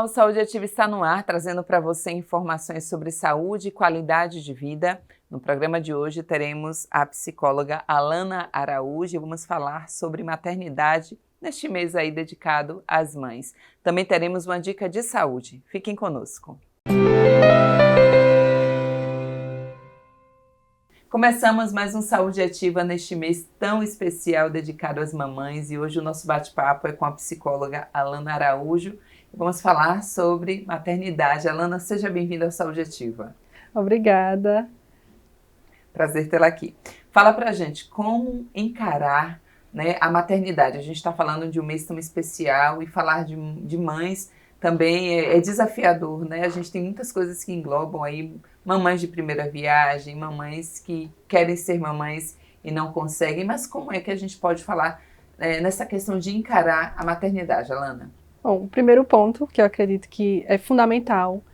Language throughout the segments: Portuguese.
Olá, o Saúde Ativa está no ar, trazendo para você informações sobre saúde e qualidade de vida. No programa de hoje teremos a psicóloga Alana Araújo e vamos falar sobre maternidade neste mês aí dedicado às mães. Também teremos uma dica de saúde. Fiquem conosco. Começamos mais um Saúde Ativa neste mês tão especial dedicado às mamães e hoje o nosso bate-papo é com a psicóloga Alana Araújo. Vamos falar sobre maternidade. Alana, seja bem-vinda ao Saúde Ativa. Obrigada. Prazer tê-la aqui. Fala pra gente como encarar, né, a maternidade. A gente está falando de um mês tão especial e falar de mães também é desafiador, né? A gente tem muitas coisas que englobam aí mamães de primeira viagem, mamães que querem ser mamães e não conseguem. Mas como é que a gente pode falar nessa questão de encarar a maternidade, Alana? Bom, o primeiro ponto que eu acredito que é fundamental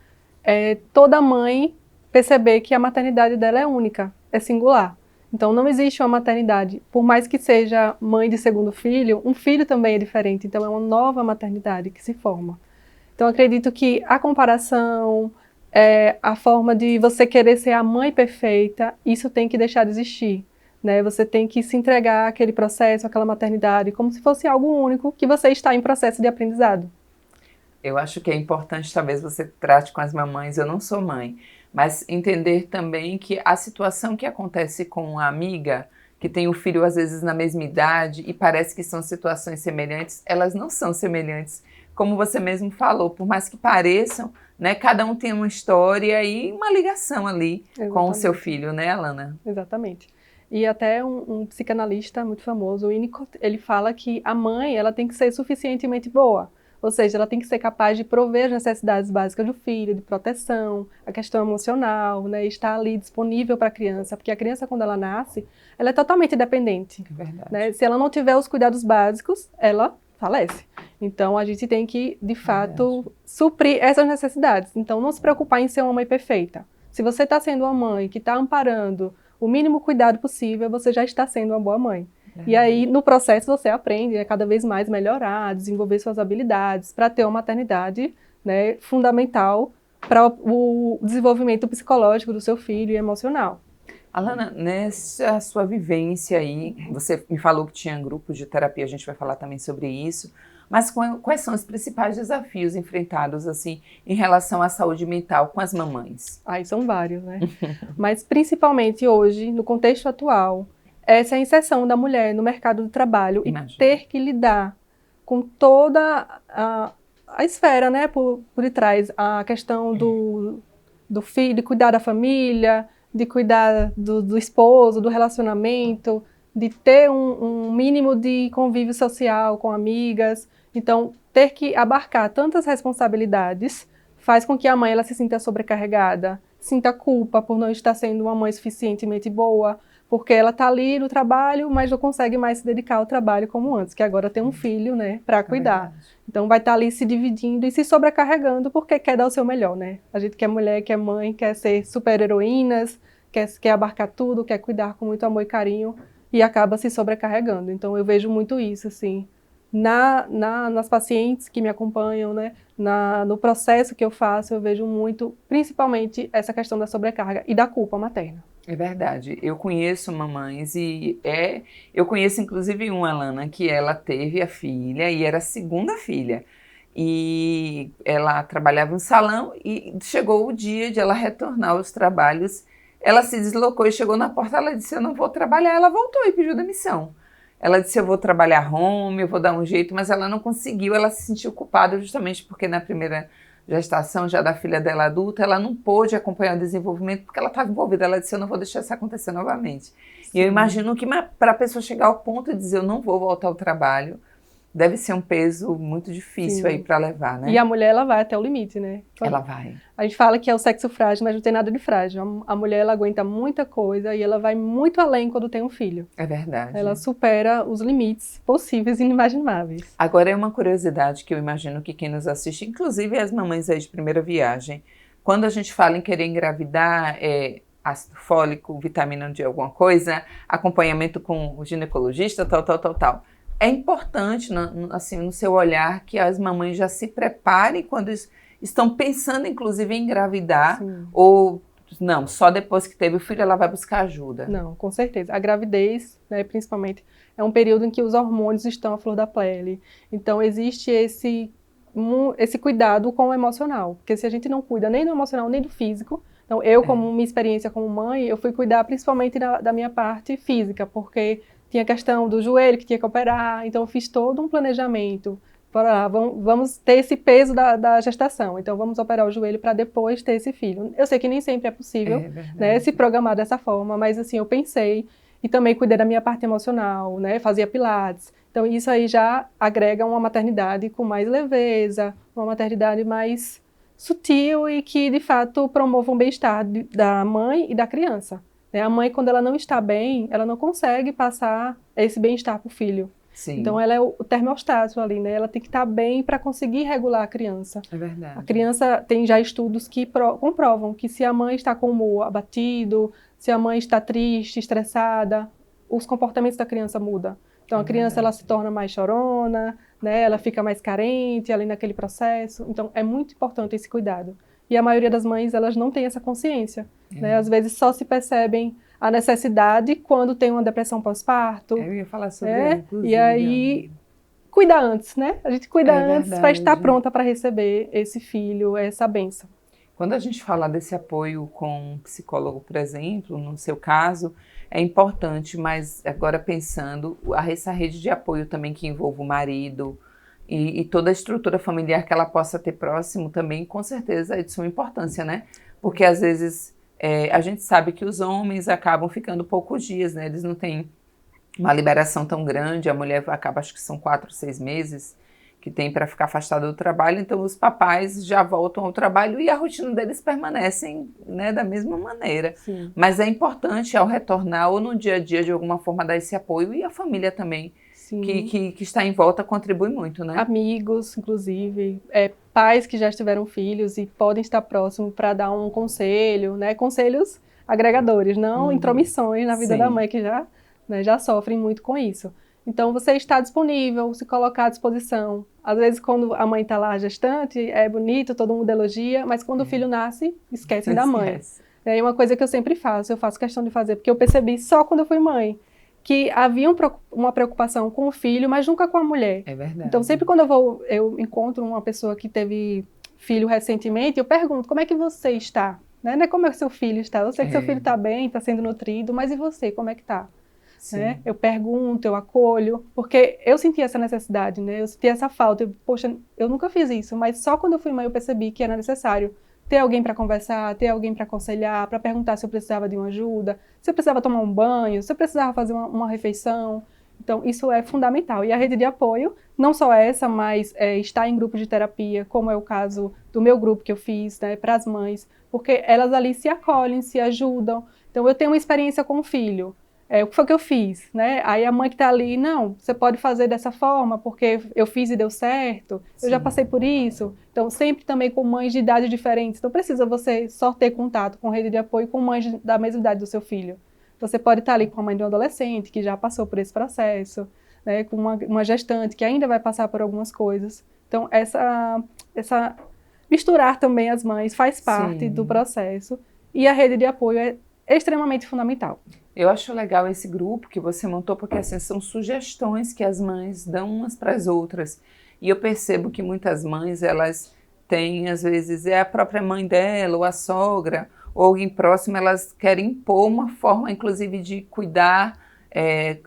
é toda mãe perceber que a maternidade dela é única, é singular. Então não existe uma maternidade, por mais que seja mãe de segundo filho, um filho também é diferente, então é uma nova maternidade que se forma. Então eu acredito que a comparação, a forma de você querer ser a mãe perfeita, isso tem que deixar de existir. Né? Você tem que se entregar àquele processo, àquela maternidade, como se fosse algo único que você está em processo de aprendizado. Eu acho que é importante, talvez você trate com as mamães, eu não sou mãe, mas entender também que a situação que acontece com uma amiga que tem o filho às vezes na mesma idade e parece que são situações semelhantes, elas não são semelhantes, como você mesmo falou, por mais que pareçam, né, cada um tem uma história e uma ligação ali. Exatamente. Com o seu filho, né, Alana? Exatamente. E até um psicanalista muito famoso, o Winnicott, ele fala que a mãe ela tem que ser suficientemente boa. Ou seja, ela tem que ser capaz de prover as necessidades básicas do filho, de proteção, a questão emocional, né, estar ali disponível para a criança, porque a criança, quando ela nasce, ela é totalmente dependente. É verdade. Né? Se ela não tiver os cuidados básicos, ela falece. Então, a gente tem que, de fato, suprir essas necessidades. Então, não se preocupar em ser uma mãe perfeita. Se você está sendo uma mãe que está amparando o mínimo cuidado possível, você já está sendo uma boa mãe. E aí, no processo, você aprende a cada vez mais melhorar, desenvolver suas habilidades para ter uma maternidade, né, fundamental para o desenvolvimento psicológico do seu filho e emocional. Alana, nessa sua vivência aí, você me falou que tinha grupos de terapia, a gente vai falar também sobre isso, mas quais são os principais desafios enfrentados assim em relação à saúde mental com as mamães? São vários, né? Mas principalmente hoje, no contexto atual, essa é a inserção da mulher no mercado do trabalho. Imagina. E ter que lidar com toda a esfera, né, por detrás, a questão do filho, de cuidar da família, de cuidar do esposo, do relacionamento, de ter um mínimo de convívio social com amigas. Então, ter que abarcar tantas responsabilidades faz com que a mãe ela se sinta sobrecarregada, sinta culpa por não estar sendo uma mãe suficientemente boa, porque ela está ali no trabalho, mas não consegue mais se dedicar ao trabalho como antes, que agora tem um filho, né, para cuidar. Então vai estar ali se dividindo e se sobrecarregando porque quer dar o seu melhor, né? A gente quer mulher, quer mãe, quer ser super-heroínas, quer abarcar tudo, quer cuidar com muito amor e carinho e acaba se sobrecarregando. Então eu vejo muito isso, assim, nas pacientes que me acompanham, né, no processo que eu faço, eu vejo muito, principalmente, essa questão da sobrecarga e da culpa materna. É verdade, eu conheço mamães e eu conheço inclusive uma, Alana, que ela teve a filha e era a segunda filha. E ela trabalhava em salão e chegou o dia de ela retornar aos trabalhos. Ela se deslocou e chegou na porta, ela disse, eu não vou trabalhar. Ela voltou e pediu demissão. Ela disse, eu vou trabalhar home, eu vou dar um jeito, mas ela não conseguiu, ela se sentiu culpada justamente porque na primeira gestação já da filha dela adulta, ela não pôde acompanhar o desenvolvimento porque ela estava envolvida. Ela disse, eu não vou deixar isso acontecer novamente. Sim. E eu imagino que para a pessoa chegar ao ponto de dizer, eu não vou voltar ao trabalho, deve ser um peso muito difícil. Sim. Aí para levar, né? E a mulher, ela vai até o limite, né? Ela vai. A gente fala que é o sexo frágil, mas não tem nada de frágil. A mulher, ela aguenta muita coisa e ela vai muito além quando tem um filho. É verdade. Ela supera os limites possíveis e inimagináveis. Agora é uma curiosidade que eu imagino que quem nos assiste, inclusive as mamães aí de primeira viagem, quando a gente fala em querer engravidar, ácido fólico, vitamina de alguma coisa, acompanhamento com o ginecologista, tal. é importante, assim, no seu olhar, que as mamães já se preparem quando estão pensando, inclusive, em engravidar, Sim. ou não, só depois que teve o filho ela vai buscar ajuda? Não, com certeza. A gravidez, né, principalmente, é um período em que os hormônios estão à flor da pele. Então, existe esse cuidado com o emocional. Porque se a gente não cuida nem do emocional, nem do físico... Então, eu, como minha experiência como mãe, eu fui cuidar principalmente da minha parte física, porque tinha a questão do joelho que tinha que operar, então eu fiz todo um planejamento. Para, vamos ter esse peso da gestação, então vamos operar o joelho para depois ter esse filho. Eu sei que nem sempre é possível, né, se programar dessa forma, mas assim, eu pensei e também cuidei da minha parte emocional, né, fazia pilates. Então isso aí já agrega uma maternidade com mais leveza, uma maternidade mais sutil e que, de fato, promova um bem-estar da mãe e da criança. A mãe, quando ela não está bem, ela não consegue passar esse bem-estar para o filho. Sim. Então, ela é o termostato ali, né? Ela tem que estar bem para conseguir regular a criança. É verdade. A criança tem já estudos que comprovam que se a mãe está com o humor abatido, se a mãe está triste, estressada, os comportamentos da criança mudam. Então, a criança ela se torna mais chorona, né? Ela fica mais carente ali naquele processo. Então, é muito importante esse cuidado. E a maioria das mães, elas não tem essa consciência. Né? Às vezes, só se percebem a necessidade quando tem uma depressão pós-parto. Eu ia falar sobre ela, inclusive. E aí, cuida antes, né? A gente cuida antes para estar pronta para receber esse filho, essa bênção. Quando a gente fala desse apoio com um psicólogo, por exemplo, no seu caso, é importante, mas agora pensando, essa rede de apoio também que envolve o marido e toda a estrutura familiar que ela possa ter próximo também, com certeza é de suma importância, né? Porque às vezes a gente sabe que os homens acabam ficando poucos dias, né? Eles não têm uma liberação tão grande, a mulher acaba, acho que são 4, 6 meses que tem para ficar afastada do trabalho, então os papais já voltam ao trabalho e a rotina deles permanecem, né, da mesma maneira. Sim. Mas é importante ao retornar ou no dia a dia de alguma forma dar esse apoio e a família também que está em volta contribui muito, né? Amigos, inclusive, pais que já tiveram filhos e podem estar próximos para dar um conselho, né? Conselhos agregadores, não intromissões na vida da mãe que já sofrem muito com isso. Então, você está disponível, se colocar à disposição. Às vezes, quando a mãe está lá gestante, é bonito, todo mundo elogia, mas quando o filho nasce, esquecem da mãe. É uma coisa que eu sempre faço, eu faço questão de fazer, porque eu percebi só quando eu fui mãe, que havia uma preocupação com o filho, mas nunca com a mulher. É verdade. Então, sempre quando eu encontro uma pessoa que teve filho recentemente, eu pergunto, como é que você está? Né? Como é que seu filho está? Eu sei que seu filho está bem, está sendo nutrido, mas e você, como é que está? Né? Eu pergunto, eu acolho, porque eu senti essa necessidade, né? Eu senti essa falta. Poxa, eu nunca fiz isso, mas só quando eu fui mãe eu percebi que era necessário ter alguém para conversar, ter alguém para aconselhar, para perguntar se eu precisava de uma ajuda, se eu precisava tomar um banho, se eu precisava fazer uma refeição. Então, isso é fundamental. E a rede de apoio, não só essa, mas estar em grupo de terapia, como é o caso do meu grupo que eu fiz, né, para as mães, porque elas ali se acolhem, se ajudam. Então, eu tenho uma experiência com o filho. O que foi que eu fiz, né? Aí a mãe que está ali, não, você pode fazer dessa forma, porque eu fiz e deu certo, eu já passei por isso. Então, sempre também com mães de idades diferentes. Então, precisa você só ter contato com rede de apoio com mães da mesma idade do seu filho. Você pode estar ali com a mãe de um adolescente que já passou por esse processo, né? Com uma gestante que ainda vai passar por algumas coisas. Então, essa misturar também as mães faz parte do processo. E a rede de apoio é extremamente fundamental. Eu acho legal esse grupo que você montou, porque assim, são sugestões que as mães dão umas para as outras. E eu percebo que muitas mães, elas têm, às vezes, a própria mãe dela, ou a sogra, ou alguém próximo, elas querem impor uma forma, inclusive, de cuidar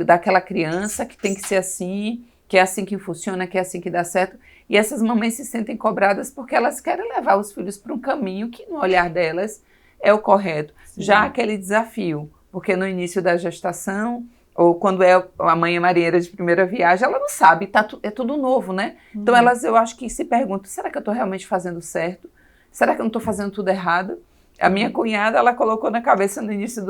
daquela criança, que tem que ser assim, que é assim que funciona, que é assim que dá certo. E essas mamães se sentem cobradas porque elas querem levar os filhos para um caminho que, no olhar delas, é o correto. Já aquele desafio, porque no início da gestação, ou quando a mãe é marinheira de primeira viagem, ela não sabe, é tudo novo, né? Então eu acho que se perguntam, será que eu estou realmente fazendo certo? Será que eu não estou fazendo tudo errado? A minha cunhada, ela colocou na cabeça no início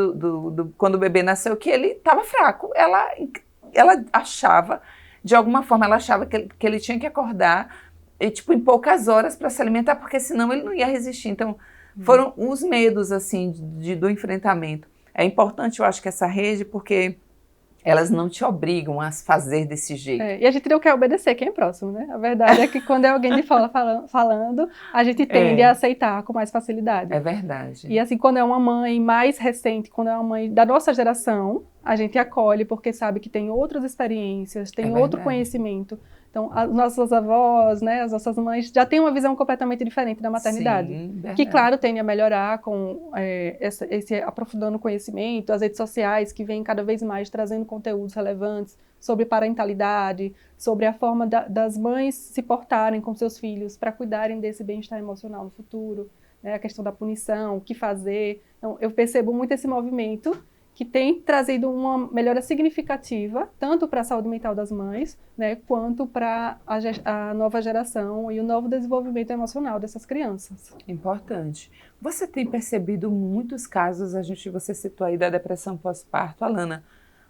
quando o bebê nasceu, que ele estava fraco. Ela achava, de alguma forma, ela achava que ele tinha que acordar em poucas horas para se alimentar, porque senão ele não ia resistir. Então, foram os medos, assim, do enfrentamento. É importante, eu acho, que essa rede, porque Elas não te obrigam a fazer desse jeito. E a gente não quer obedecer quem é próximo, né? A verdade é que quando é alguém de fora falando, a gente tende a aceitar com mais facilidade. É verdade. E assim, quando é uma mãe mais recente, quando é uma mãe da nossa geração, a gente acolhe porque sabe que tem outras experiências, tem outro conhecimento. Então, as nossas avós, né, as nossas mães já têm uma visão completamente diferente da maternidade. Sim, que, claro, tende a melhorar com esse aprofundando o conhecimento, as redes sociais que vêm cada vez mais trazendo conteúdos relevantes sobre parentalidade, sobre a forma das mães se portarem com seus filhos para cuidarem desse bem-estar emocional no futuro, né, a questão da punição, o que fazer. Então, eu percebo muito esse movimento que tem trazido uma melhora significativa, tanto para a saúde mental das mães, né, quanto para a nova geração e o novo desenvolvimento emocional dessas crianças. Importante. Você tem percebido muitos casos, você citou aí da depressão pós-parto, Alana,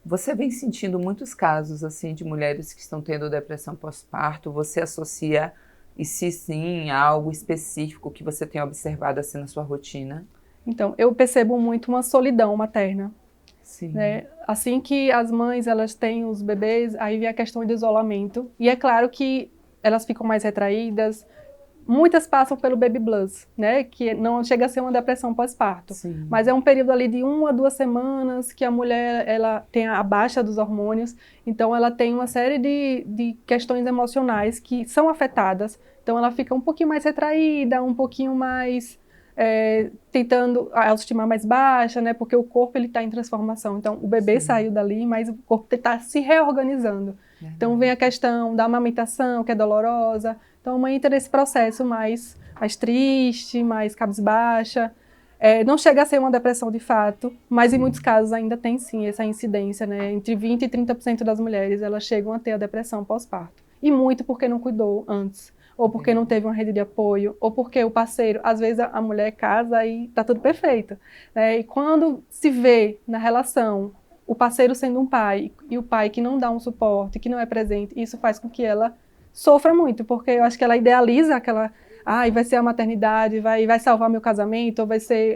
você vem sentindo muitos casos assim de mulheres que estão tendo depressão pós-parto, você associa, e se sim, a algo específico que você tem observado assim na sua rotina? Então, eu percebo muito uma solidão materna. Sim. Né? Assim que as mães elas têm os bebês, aí vem a questão de isolamento. E é claro que elas ficam mais retraídas. Muitas passam pelo baby blues, né? Que não chega a ser uma depressão pós-parto. Mas é um período ali de 1 a 2 semanas que a mulher ela tem a baixa dos hormônios. Então ela tem uma série de questões emocionais que são afetadas. Então ela fica um pouquinho mais retraída, um pouquinho mais... tentando a autoestima mais baixa, né? Porque o corpo ele está em transformação. Então, o bebê saiu dali, mas o corpo está se reorganizando. Então, vem a questão da amamentação, que é dolorosa. Então, a mãe entra nesse processo mais triste, mais cabisbaixa. Não chega a ser uma depressão de fato, mas em muitos casos ainda tem sim essa incidência, né? Entre 20% e 30% das mulheres, elas chegam a ter a depressão pós-parto. E muito porque não cuidou antes. Ou porque não teve uma rede de apoio, ou porque o parceiro, às vezes a mulher casa e tá tudo perfeito, né? E quando se vê na relação o parceiro sendo um pai e o pai que não dá um suporte, que não é presente, isso faz com que ela sofra muito, porque eu acho que ela idealiza aquela, vai ser a maternidade, vai salvar meu casamento, ou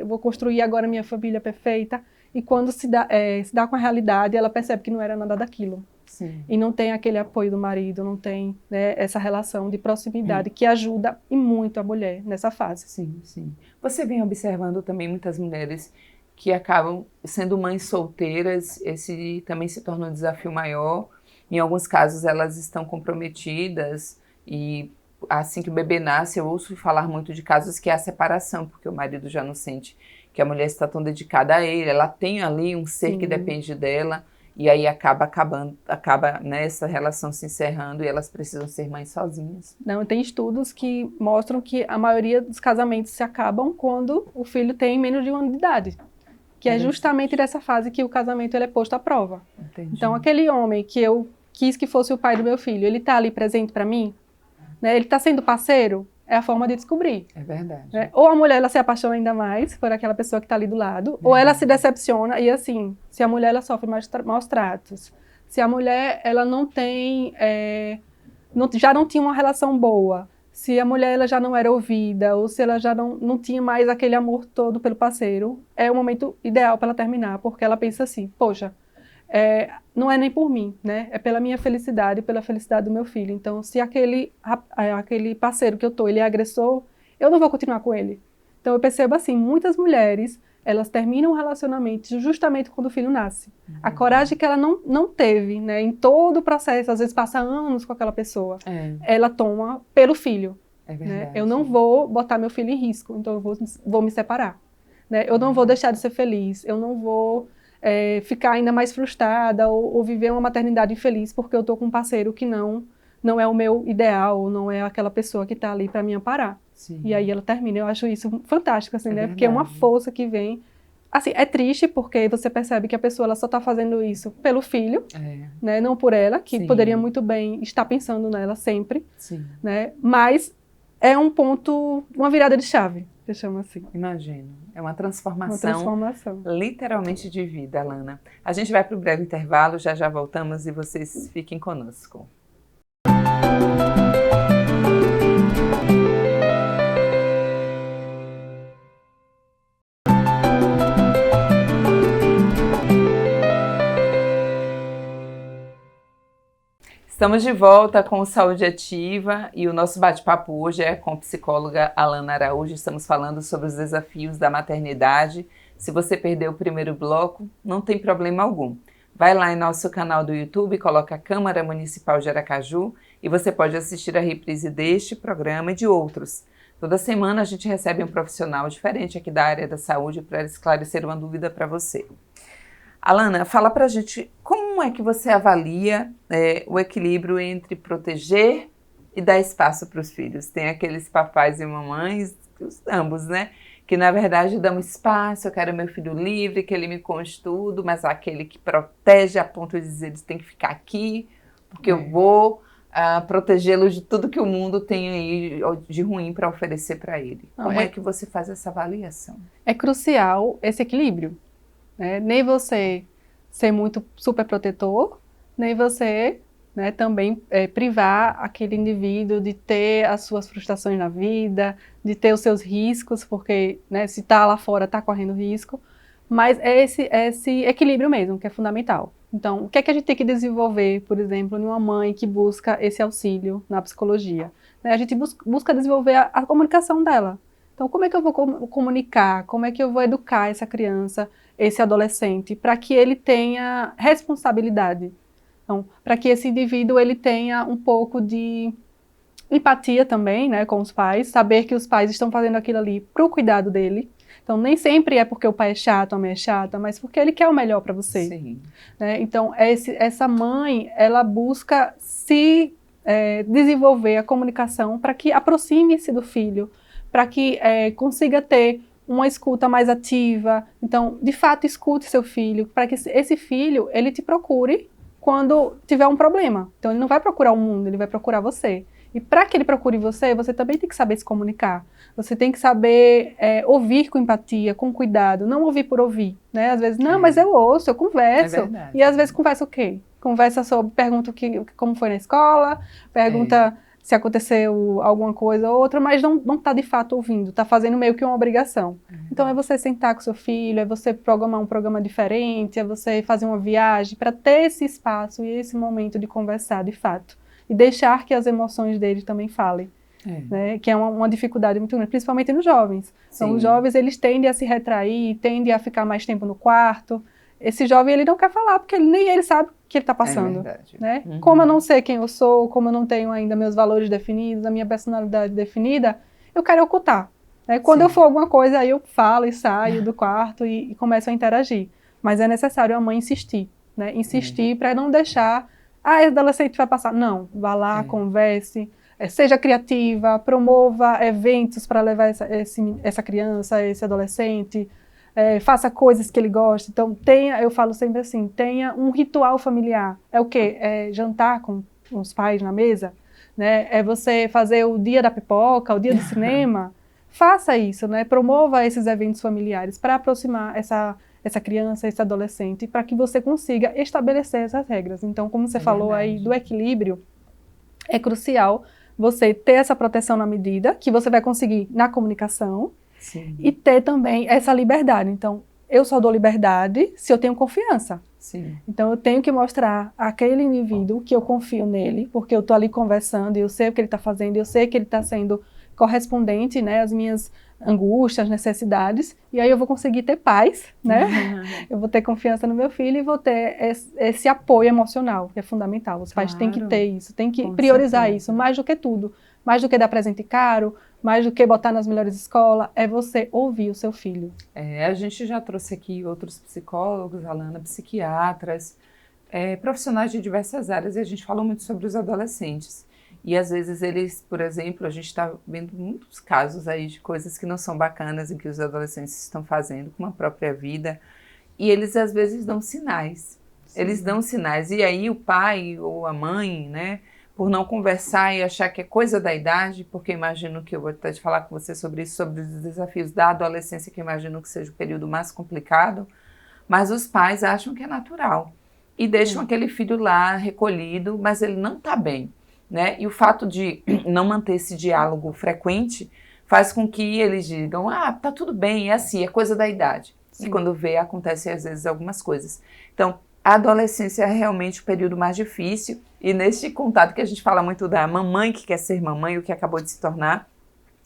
vou construir agora minha família perfeita, e quando se dá com a realidade, ela percebe que não era nada daquilo. Sim. E não tem aquele apoio do marido, não tem, né, essa relação de proximidade que ajuda e muito a mulher nessa fase. Sim, sim. Você vem observando também muitas mulheres que acabam sendo mães solteiras, esse também se torna um desafio maior. Em alguns casos elas estão comprometidas e assim que o bebê nasce eu ouço falar muito de casos que é a separação, porque o marido já não sente que a mulher está tão dedicada a ele, ela tem ali um ser que depende dela. E aí acaba, né, essa relação se encerrando e elas precisam ser mães sozinhas. Não, tem estudos que mostram que a maioria dos casamentos se acabam quando o filho tem menos de 1 ano de idade. Que é justamente dessa fase que o casamento ele é posto à prova. Entendi. Então, aquele homem que eu quis que fosse o pai do meu filho, ele está ali presente para mim? Né? Ele está sendo parceiro? É a forma de descobrir. É verdade. Né? Ou a mulher ela se apaixona ainda mais por aquela pessoa que está ali do lado, ou ela se decepciona, e assim, se a mulher ela sofre maus tratos, se a mulher ela não tem, já não tinha uma relação boa, se a mulher ela já não era ouvida, ou se ela já não tinha mais aquele amor todo pelo parceiro, é o momento ideal para ela terminar, porque ela pensa assim, poxa, não é nem por mim, né? É pela minha felicidade e pela felicidade do meu filho. Então, se aquele parceiro que eu tô, ele é agressor, eu não vou continuar com ele. Então, eu percebo assim, muitas mulheres, elas terminam o relacionamento justamente quando o filho nasce. A coragem que ela não teve, né? Em todo o processo, às vezes passa anos com aquela pessoa, ela toma pelo filho. É verdade. Né? Eu não vou botar meu filho em risco, então eu vou me separar. Né? Eu não vou deixar de ser feliz, eu não vou... ficar ainda mais frustrada ou viver uma maternidade infeliz porque eu estou com um parceiro que não é o meu ideal, não é aquela pessoa que está ali para me amparar. Sim. E aí ela termina. Eu acho isso fantástico, assim, né? Verdade. Porque é uma força que vem. Assim, é triste porque você percebe que a pessoa ela só está fazendo isso pelo filho, né? Não por ela, que poderia muito bem estar pensando nela sempre. Sim. Né? Mas é um ponto, uma virada de chave, que eu chamo assim. Imagino. É uma transformação literalmente de vida, Alana. A gente vai para o breve intervalo, já voltamos e vocês fiquem conosco. Estamos de volta com o Saúde Ativa e o nosso bate-papo hoje é com a psicóloga Alana Araújo. Estamos falando sobre os desafios da maternidade. Se você perdeu o primeiro bloco, não tem problema algum. Vai lá em nosso canal do YouTube, coloca Câmara Municipal de Aracaju e você pode assistir a reprise deste programa e de outros. Toda semana a gente recebe um profissional diferente aqui da área da saúde para esclarecer uma dúvida para você. Alana, fala pra gente como é que você avalia o equilíbrio entre proteger e dar espaço para os filhos. Tem aqueles papais e mamães, ambos, né? Que na verdade dão espaço, eu quero meu filho livre, que ele me conte tudo, mas aquele que protege a ponto de dizer, eles têm que ficar aqui, porque eu vou protegê-los de tudo que o mundo tem aí de ruim para oferecer para ele. Como é que você faz essa avaliação? É crucial esse equilíbrio. Né? Nem você ser muito super protetor, nem você, né, também privar aquele indivíduo de ter as suas frustrações na vida, de ter os seus riscos, porque, né, se está lá fora está correndo risco, mas é esse equilíbrio mesmo que é fundamental. Então, o que é que a gente tem que desenvolver, por exemplo, em uma mãe que busca esse auxílio na psicologia? Né? A gente busca desenvolver a comunicação dela. Então, como é que eu vou comunicar? Como é que eu vou educar essa criança, esse adolescente, para que ele tenha responsabilidade? Então, para que esse indivíduo ele tenha um pouco de empatia também, né, com os pais, saber que os pais estão fazendo aquilo ali para o cuidado dele. Então, nem sempre é porque o pai é chato, a mãe é chata, mas porque ele quer o melhor para você. Sim. Né? Então, essa mãe, ela busca se desenvolver a comunicação para que aproxime-se do filho, para que consiga ter uma escuta mais ativa. Então, de fato, escute seu filho, para que esse filho, ele te procure quando tiver um problema. Então, ele não vai procurar o mundo, ele vai procurar você. E para que ele procure você, você também tem que saber se comunicar. Você tem que saber ouvir com empatia, com cuidado, não ouvir por ouvir. Né? Às vezes, não, mas eu ouço, eu converso. E às vezes conversa o quê? Conversa sobre, pergunta como foi na escola, pergunta se aconteceu alguma coisa ou outra, mas não está de fato ouvindo, está fazendo meio que uma obrigação. Então é você sentar com seu filho, é você programar um programa diferente, é você fazer uma viagem para ter esse espaço e esse momento de conversar de fato. E deixar que as emoções dele também falem. Né? Que é uma dificuldade muito grande, principalmente nos jovens. Então os jovens eles tendem a se retrair, tendem a ficar mais tempo no quarto. Esse jovem ele não quer falar, porque nem ele sabe o que ele está passando. Né? Como eu não sei quem eu sou, como eu não tenho ainda meus valores definidos, a minha personalidade definida, eu quero ocultar. Né? Quando eu for alguma coisa, aí eu falo e saio do quarto e começo a interagir. Mas é necessário a mãe insistir. Né? Insistir para não deixar, esse adolescente vai passar. Não, vá lá, converse, seja criativa, promova eventos para levar essa criança, esse adolescente, faça coisas que ele gosta. Então, eu falo sempre assim, tenha um ritual familiar. É o quê? É jantar com os pais na mesa, né? É você fazer o dia da pipoca, o dia do cinema. Faça isso, né? Promova esses eventos familiares para aproximar essa criança, esse adolescente, para que você consiga estabelecer essas regras. Então, como você falou aí do equilíbrio, é crucial você ter essa proteção na medida que você vai conseguir na comunicação. Sim. E ter também essa liberdade. Então, eu só dou liberdade se eu tenho confiança. Sim. Então, eu tenho que mostrar àquele indivíduo que eu confio nele, porque eu estou ali conversando e eu sei o que ele está fazendo, eu sei que ele está sendo correspondente, né, às minhas angústias, necessidades, e aí eu vou conseguir ter paz, né? Eu vou ter confiança no meu filho e vou ter esse apoio emocional, que é fundamental. Os pais têm que ter isso, têm que priorizar isso, mais do que tudo. Mais do que dar presente caro, mais do que botar nas melhores escolas, é você ouvir o seu filho. A gente já trouxe aqui outros psicólogos, Alana, psiquiatras, profissionais de diversas áreas, e a gente falou muito sobre os adolescentes. E às vezes eles, por exemplo, a gente está vendo muitos casos aí de coisas que não são bacanas em que os adolescentes estão fazendo com a própria vida, e eles às vezes dão sinais. Sim. Eles dão sinais, e aí o pai ou a mãe, né, por não conversar e achar que é coisa da idade, porque imagino que eu vou até falar com você sobre isso, sobre os desafios da adolescência, que imagino que seja o período mais complicado, mas os pais acham que é natural e deixam aquele filho lá recolhido, mas ele não está bem, né? E o fato de não manter esse diálogo frequente faz com que eles digam, tá tudo bem, é assim, é coisa da idade. Sim. E quando vê, acontecem às vezes algumas coisas. Então, a adolescência é realmente o período mais difícil, e neste contato que a gente fala muito da mamãe que quer ser mamãe, o que acabou de se tornar,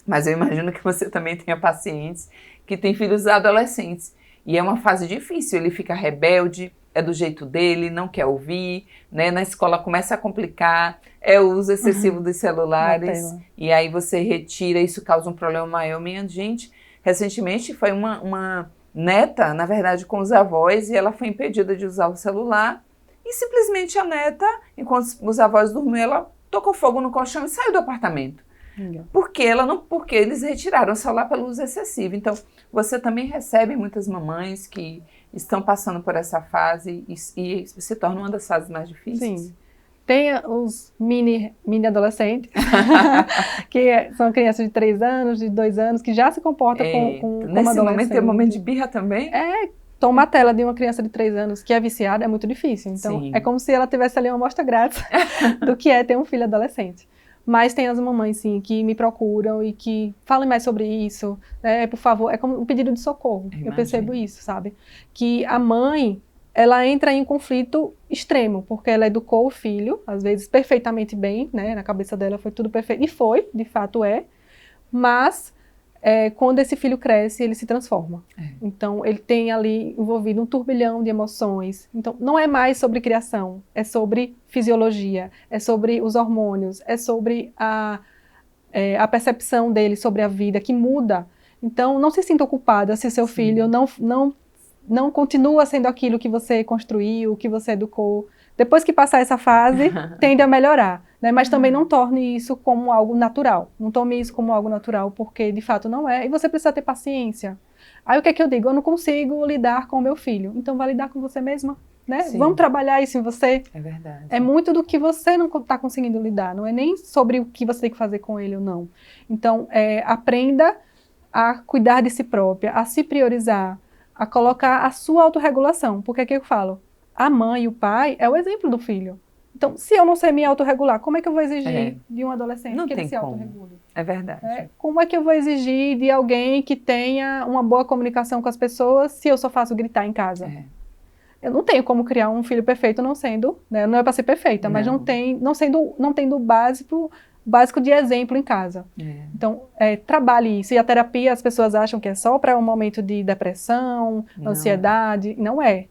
mas eu imagino que você também tenha pacientes que têm filhos adolescentes, e é uma fase difícil, ele fica rebelde, é do jeito dele, não quer ouvir, né? Na escola começa a complicar, é o uso excessivo dos celulares, e aí você retira, isso causa um problema maior. Minha gente, recentemente foi uma neta, na verdade, com os avós, e ela foi impedida de usar o celular, e simplesmente a neta, enquanto os avós dormiam, ela tocou fogo no colchão e saiu do apartamento. Porque eles retiraram o celular pelo uso excessivo. Então, você também recebe muitas mamães que estão passando por essa fase e se torna uma das fases mais difíceis. Sim. Tem os mini adolescentes, que são crianças de 3 anos, de 2 anos, que já se comportam como adolescente. Nesse momento tem um momento de birra também? Tomar a tela de uma criança de 3 anos que é viciada é muito difícil. Então, é como se ela tivesse ali uma amostra grátis do que é ter um filho adolescente. Mas tem as mamães, sim, que me procuram e que falem mais sobre isso, né? Por favor, é como um pedido de socorro. Eu percebo isso, sabe? Que a mãe, ela entra em um conflito extremo, porque ela educou o filho, às vezes perfeitamente bem, né? Na cabeça dela foi tudo perfeito, e foi, de fato é, mas quando esse filho cresce, ele se transforma. Então, ele tem ali envolvido um turbilhão de emoções. Então, não é mais sobre criação, é sobre fisiologia, é sobre os hormônios, é sobre a percepção dele sobre a vida, que muda. Então, não se sinta culpada se seu filho não continua sendo aquilo que você construiu, que você educou. Depois que passar essa fase, tende a melhorar, né? Mas também não torne isso como algo natural. Não tome isso como algo natural, porque de fato não é. E você precisa ter paciência. Aí o que é que eu digo? Eu não consigo lidar com o meu filho. Então vai lidar com você mesma, né? Vamos trabalhar isso em você. É verdade. É muito do que você não está conseguindo lidar. Não é nem sobre o que você tem que fazer com ele ou não. Então, aprenda a cuidar de si própria, a se priorizar, a colocar a sua autorregulação. Porque é que eu falo? A mãe e o pai é o exemplo do filho. Então, se eu não sei me autorregular, como é que eu vou exigir de um adolescente que ele se autorregule? É verdade. Como é que eu vou exigir de alguém que tenha uma boa comunicação com as pessoas se eu só faço gritar em casa? Eu não tenho como criar um filho perfeito não sendo, né? Não é para ser perfeita, mas não tendo o básico de exemplo em casa. Então, trabalhe isso. E a terapia, as pessoas acham que é só para um momento de depressão, ansiedade. Não é.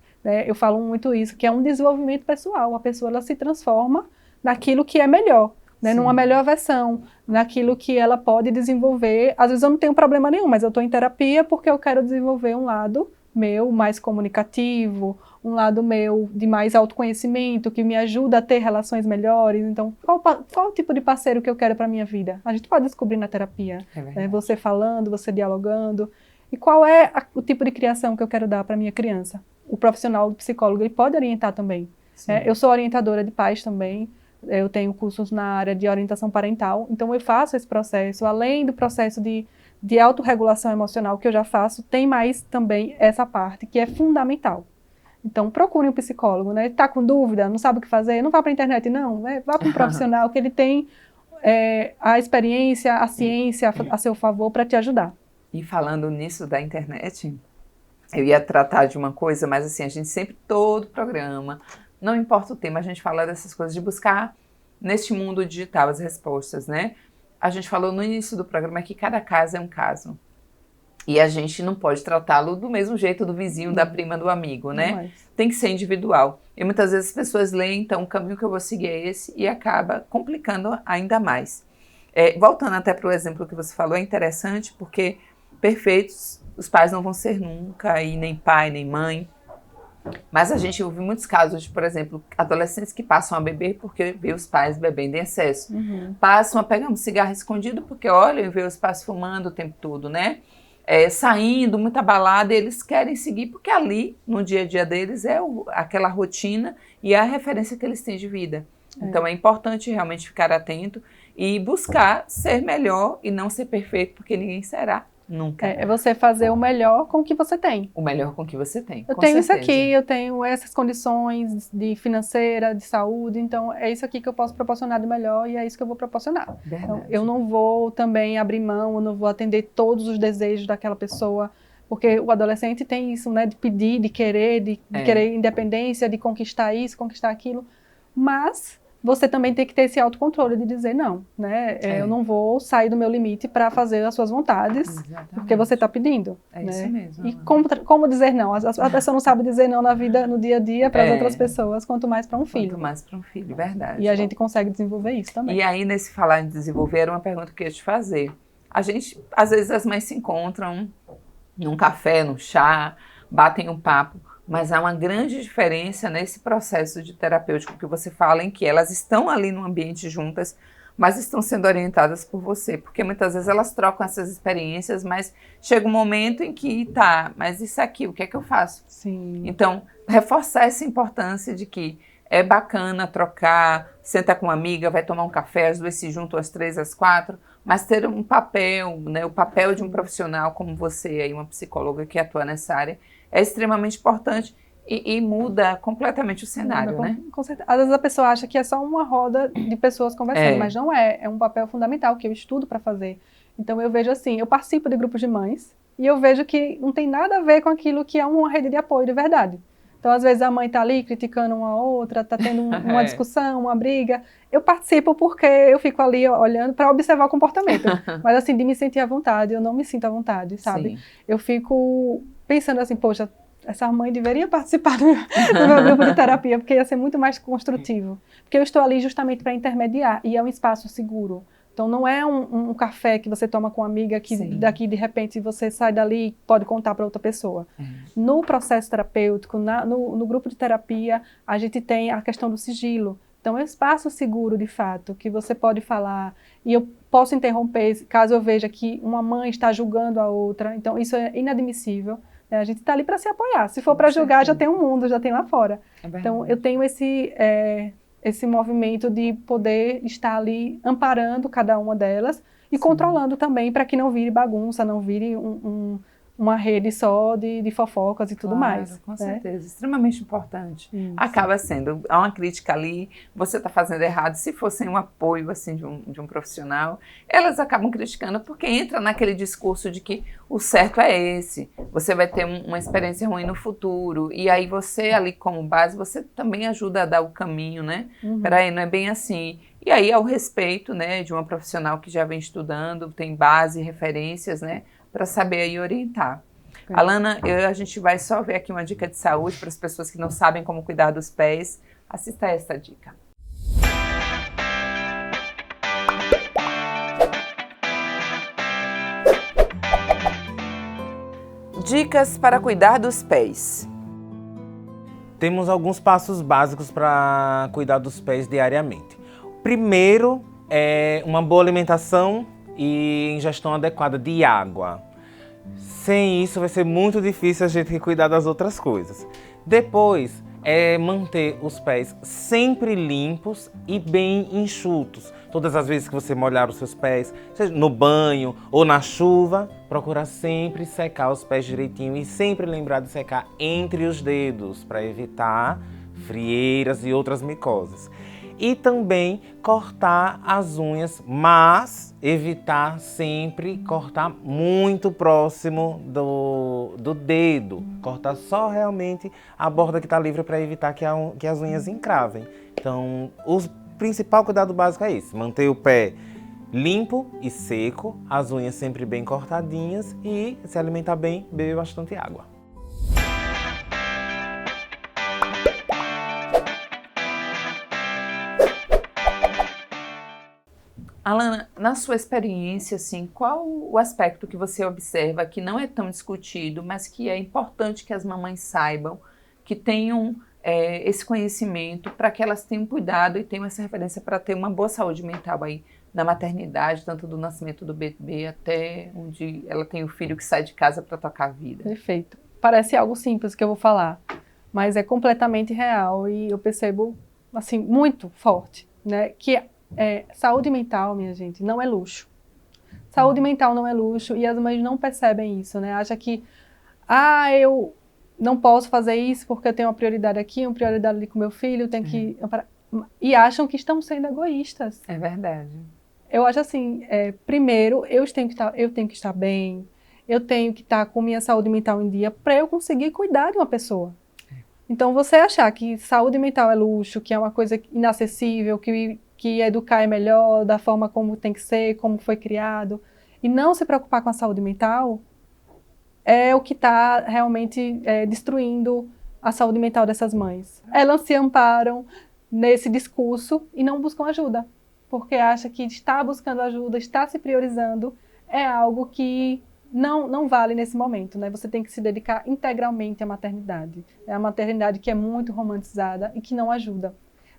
Eu falo muito isso, que é um desenvolvimento pessoal. A pessoa ela se transforma naquilo que é melhor, né? Numa melhor versão, naquilo que ela pode desenvolver. Às vezes eu não tenho problema nenhum, mas eu estou em terapia porque eu quero desenvolver um lado meu mais comunicativo, um lado meu de mais autoconhecimento, que me ajuda a ter relações melhores. Então, qual o tipo de parceiro que eu quero para a minha vida? A gente pode descobrir na terapia. Você falando, você dialogando. E qual é o tipo de criação que eu quero dar para a minha criança? O profissional, o psicólogo, ele pode orientar também. Eu sou orientadora de pais também, eu tenho cursos na área de orientação parental, então eu faço esse processo, além do processo de autorregulação emocional que eu já faço, tem mais também essa parte que é fundamental. Então procure um psicólogo, né? Está com dúvida, não sabe o que fazer, não vá para a internet não, né? Vá para um profissional que ele tem a experiência, a ciência a seu favor para te ajudar. E falando nisso da internet, eu ia tratar de uma coisa, mas assim, a gente sempre, todo programa, não importa o tema, a gente fala dessas coisas, de buscar neste mundo digital as respostas, né? A gente falou no início do programa que cada caso é um caso. E a gente não pode tratá-lo do mesmo jeito do vizinho, da prima, do amigo, né? Tem que ser individual. E muitas vezes as pessoas leem, então o caminho que eu vou seguir é esse, e acaba complicando ainda mais. Voltando até para o exemplo que você falou, é interessante porque perfeitos os pais não vão ser nunca, e nem pai, nem mãe. Mas a gente ouve muitos casos de, por exemplo, adolescentes que passam a beber porque vê os pais bebendo em excesso. Passam a pegar um cigarro escondido porque olham e vê os pais fumando o tempo todo, né? Saindo, muita balada, e eles querem seguir porque ali, no dia a dia deles, é aquela rotina e a referência que eles têm de vida. Então é importante realmente ficar atento e buscar ser melhor e não ser perfeito, porque ninguém será. Nunca. É você fazer o melhor com o que você tem. O melhor com o que você tem. Eu tenho isso aqui, eu tenho essas condições de financeira, de saúde, então é isso aqui que eu posso proporcionar de melhor e é isso que eu vou proporcionar. Então, eu não vou também abrir mão, eu não vou atender todos os desejos daquela pessoa. Porque o adolescente tem isso, né, de pedir, de querer independência, de conquistar isso, conquistar aquilo. Mas você também tem que ter esse autocontrole de dizer não, né? Eu não vou sair do meu limite para fazer as suas vontades, exatamente, porque você está pedindo. É, né? isso mesmo. E como dizer não? A pessoa não sabe dizer não na vida, no dia a dia, para as outras pessoas, quanto mais para um filho. Quanto mais para um filho, verdade. E a gente consegue desenvolver isso também. E aí, nesse falar em desenvolver, era uma pergunta que eu ia te fazer. A gente, às vezes, as mães se encontram num café, num chá, batem um papo, mas há uma grande diferença nesse processo de terapêutico que você fala, em que elas estão ali no ambiente juntas, mas estão sendo orientadas por você, porque muitas vezes elas trocam essas experiências, mas chega um momento em que, tá, mas isso aqui, o que é que eu faço? Sim. Então, reforçar essa importância de que é bacana trocar, sentar com uma amiga, vai tomar um café, as duas se juntam às 3, às 4, mas ter um papel, né, o papel de um profissional como você, aí, uma psicóloga que atua nessa área, é extremamente importante e muda completamente o cenário, né? Com certeza. Às vezes a pessoa acha que é só uma roda de pessoas conversando, mas não é. É um papel fundamental que eu estudo para fazer. Então eu vejo assim, eu participo de grupos de mães e eu vejo que não tem nada a ver com aquilo que é uma rede de apoio de verdade. Então, às vezes, a mãe está ali criticando uma outra, está tendo uma discussão, uma briga. Eu participo porque eu fico ali olhando para observar o comportamento. Mas, assim, de me sentir à vontade, eu não me sinto à vontade, sabe? Sim. Eu fico pensando assim, poxa, essa mãe deveria participar do meu grupo de terapia, porque ia ser muito mais construtivo. Porque eu estou ali justamente para intermediar, e é um espaço seguro. Então, não é um café que você toma com uma amiga que daqui, de repente, você sai dali e pode contar para outra pessoa. No processo terapêutico, no grupo de terapia, a gente tem a questão do sigilo. Então, é um espaço seguro, de fato, que você pode falar. E eu posso interromper, caso eu veja que uma mãe está julgando a outra. Então, isso é inadmissível. A gente está ali para se apoiar. Se for para julgar, já tem um mundo, já tem lá fora. Então, eu tenho esse movimento de poder estar ali amparando cada uma delas e controlando também para que não vire bagunça, não vire uma rede só de fofocas e tudo mais. Com certeza, extremamente importante. Isso. Acaba sendo, há uma crítica ali, você está fazendo errado, se fosse um apoio assim, de um profissional, elas acabam criticando porque entra naquele discurso de que o certo é esse, você vai ter uma experiência ruim no futuro, e aí você ali como base, você também ajuda a dar o caminho, né? Peraí, não é bem assim. E aí ao respeito, né, de uma profissional que já vem estudando, tem base, referências, né, para saber aí orientar. Alana, a gente vai só ver aqui uma dica de saúde para as pessoas que não sabem como cuidar dos pés. Assista a essa dica. Dicas para cuidar dos pés. Temos alguns passos básicos para cuidar dos pés diariamente. Primeiro é uma boa alimentação e ingestão adequada de água. Sem isso vai ser muito difícil a gente cuidar das outras coisas. Depois é manter os pés sempre limpos e bem enxutos. Todas as vezes que você molhar os seus pés, seja no banho ou na chuva, procura sempre secar os pés direitinho e sempre lembrar de secar entre os dedos para evitar frieiras e outras micoses. E também cortar as unhas, mas evitar sempre cortar muito próximo do dedo. Cortar só realmente a borda que está livre para evitar que as unhas encravem. Então, o principal cuidado básico é esse: manter o pé limpo e seco, as unhas sempre bem cortadinhas e se alimentar bem, beber bastante água. Alana, na sua experiência, assim, qual o aspecto que você observa que não é tão discutido, mas que é importante que as mamães saibam, que tenham esse conhecimento para que elas tenham cuidado e tenham essa referência para ter uma boa saúde mental aí na maternidade, tanto do nascimento do bebê até onde ela tem o filho que sai de casa para tocar a vida? Perfeito. Parece algo simples que eu vou falar, mas é completamente real e eu percebo, assim, muito forte, né, que saúde mental, minha gente, não é luxo. Saúde mental não é luxo e as mães não percebem isso, né? Acha que, eu não posso fazer isso porque eu tenho uma prioridade aqui, uma prioridade ali com meu filho, tenho que... E acham que estão sendo egoístas. É verdade. Eu acho assim, primeiro, eu tenho que estar bem, eu tenho que estar com minha saúde mental em dia para eu conseguir cuidar de uma pessoa. Então, você achar que saúde mental é luxo, que é uma coisa inacessível, que educar é melhor, da forma como tem que ser, como foi criado, e não se preocupar com a saúde mental, é o que está realmente destruindo a saúde mental dessas mães. Elas se amparam nesse discurso e não buscam ajuda, porque acham que estar buscando ajuda, estar se priorizando, é algo que não vale nesse momento, né? Você tem que se dedicar integralmente à maternidade. É a maternidade que é muito romantizada e que não ajuda,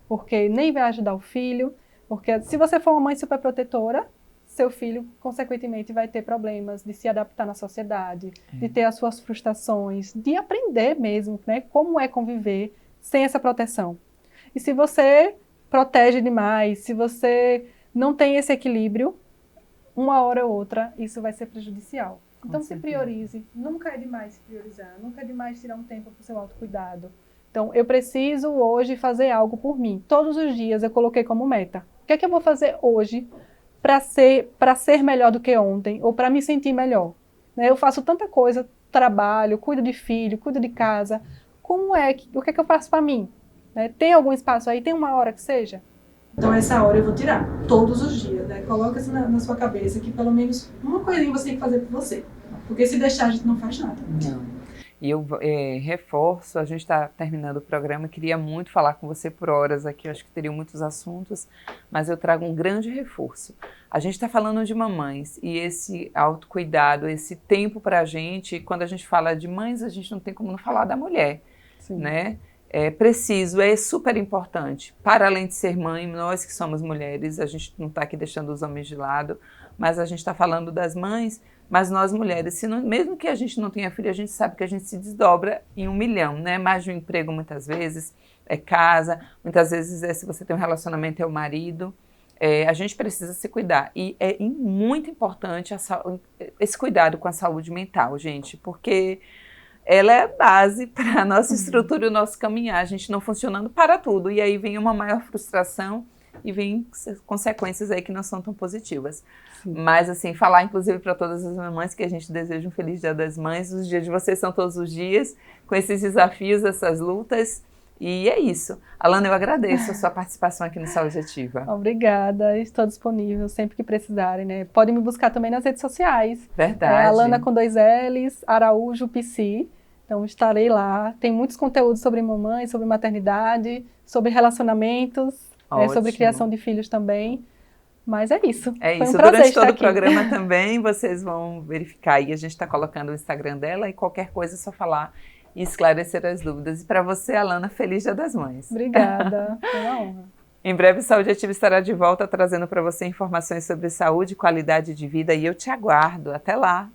porque nem vai ajudar o filho, porque se você for uma mãe superprotetora, seu filho, consequentemente, vai ter problemas de se adaptar na sociedade, de ter as suas frustrações, de aprender mesmo, né? Como é conviver sem essa proteção. E se você protege demais, se você não tem esse equilíbrio, uma hora ou outra, isso vai ser prejudicial. Então, se priorize. Nunca é demais se priorizar. Nunca é demais tirar um tempo para o seu autocuidado. Então, eu preciso hoje fazer algo por mim. Todos os dias eu coloquei como meta. O que é que eu vou fazer hoje para ser melhor do que ontem? Ou para me sentir melhor? Né? Eu faço tanta coisa, trabalho, cuido de filho, cuido de casa. O que é que eu faço para mim? Né? Tem algum espaço aí? Tem uma hora que seja? Então, essa hora eu vou tirar, todos os dias, né? Coloca isso na sua cabeça que pelo menos uma coisinha você tem que fazer por você. Porque se deixar, a gente não faz nada. Não. E eu reforço, a gente está terminando o programa, queria muito falar com você por horas aqui, eu acho que teriam muitos assuntos, mas eu trago um grande reforço. A gente está falando de mamães e esse autocuidado, esse tempo para a gente, quando a gente fala de mães, a gente não tem como não falar da mulher, Sim. né? É preciso, é super importante. Para além de ser mãe, nós que somos mulheres, a gente não está aqui deixando os homens de lado, mas a gente está falando das mães, mas nós mulheres, mesmo que a gente não tenha filho, a gente sabe que a gente se desdobra em 1 milhão, né? Mais de um emprego muitas vezes, é casa, muitas vezes se você tem um relacionamento é o marido. A gente precisa se cuidar. E é muito importante esse cuidado com a saúde mental, gente, porque ela é a base para a nossa estrutura e o nosso caminhar. A gente não funcionando para tudo. E aí vem uma maior frustração e vem consequências aí que não são tão positivas. Sim. Mas, assim, falar inclusive para todas as mamães que a gente deseja um feliz Dia das Mães. Os dias de vocês são todos os dias, com esses desafios, essas lutas. E é isso. Alana, eu agradeço a sua participação aqui no Saúde Ativa. Obrigada, estou disponível sempre que precisarem, né? Podem me buscar também nas redes sociais. Verdade. Alana com 2 L's, Araújo PC. Então, estarei lá. Tem muitos conteúdos sobre mamãe, sobre maternidade, sobre relacionamentos, sobre criação de filhos também. Mas é isso. É Foi isso. Um prazer Durante estar todo aqui. O programa também, vocês vão verificar aí. A gente está colocando o Instagram dela e qualquer coisa é só falar e esclarecer as dúvidas. E para você, Alana, feliz Dia das Mães. Obrigada. Foi uma honra. Em breve, Saúde Ativa estará de volta trazendo para você informações sobre saúde e qualidade de vida. E eu te aguardo. Até lá.